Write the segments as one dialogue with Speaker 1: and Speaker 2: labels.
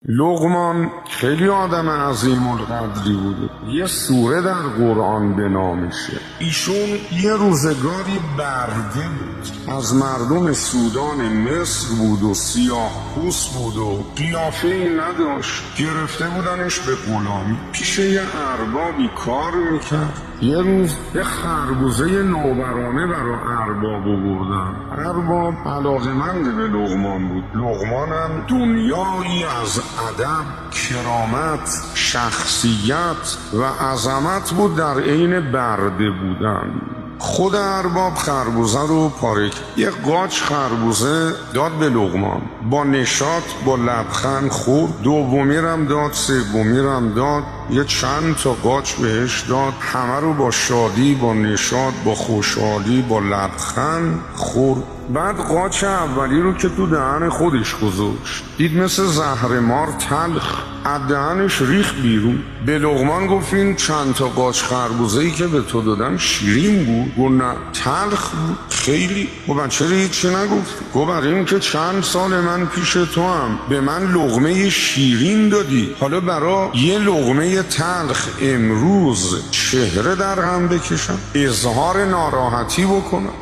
Speaker 1: لقمان خیلی آدم عظیم القدری بوده. یه سوره در قرآن به نامشه. ایشون یه روزگاری برده بود، از مردم سودان مصر بود و سیاه پوست بود و قیافه ای نداشت. گرفته بودنش به غلامی، پیش یه اربابی کار میکرد. یه روز یه خربوزه نوبرانه برای ارباب آوردن. ارباب علاقه‌مند به لقمان بود. لقمانم دنیایی از ادب، کرامت، شخصیت و عظمت بود در عین برده بودن. خود ارباب خربوزه رو پاره کرد، یه قاچ خربوزه داد به لقمان، با نشاط با لبخند خورد. دومیرم داد، سومیرم داد، یه چند تا قاچ بهش داد. همه رو با شادی، با نشاط، با خوشحالی، با لبخند خورد. بعد قاچ اولی رو که تو دهن خودش گذاشت، دید مثل زهر مار تلخ، از دهنش ریخت بیرون. به لقمان گفت این چند تا قاچ خربوزه‌ای که به تو دادم شیرین بود؟ گفت نه، تلخ بود خیلی. گفت چرا هیچی نگفتی؟ گفت برای این که چند سال من پیش تو هم به من لقمه شیرین دادی، حالا برای یه لقمه تلخ امروز چهره در هم بکشم، اظهار ناراحتی بکنم؟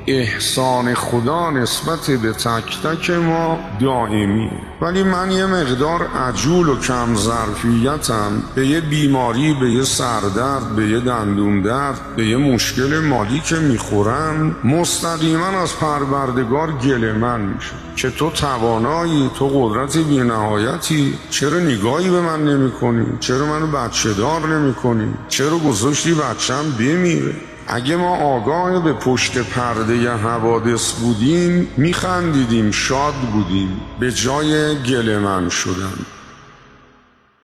Speaker 1: احسان خدا نسبت به تک تک ما دائمیه، ولی من یه مقدار عجول و کم ظرفیتم، به یه بیماری، به یه سردرد، به یه دندون درد، به یه مشکل مالی که میخورم، مستقیما از پروردگار گله من میشه که تو توانایی، تو قدرت بی‌نهایتی، چرا نگاهی به من نمی کنی؟ چرا منو بچه دار نمی کنی؟ چرا گذاشتی بچم بمیره؟ اگه ما آگاه به پشت پرده حوادث بودیم، میخندیدیم، شاد بودیم، به جای گله من شدن.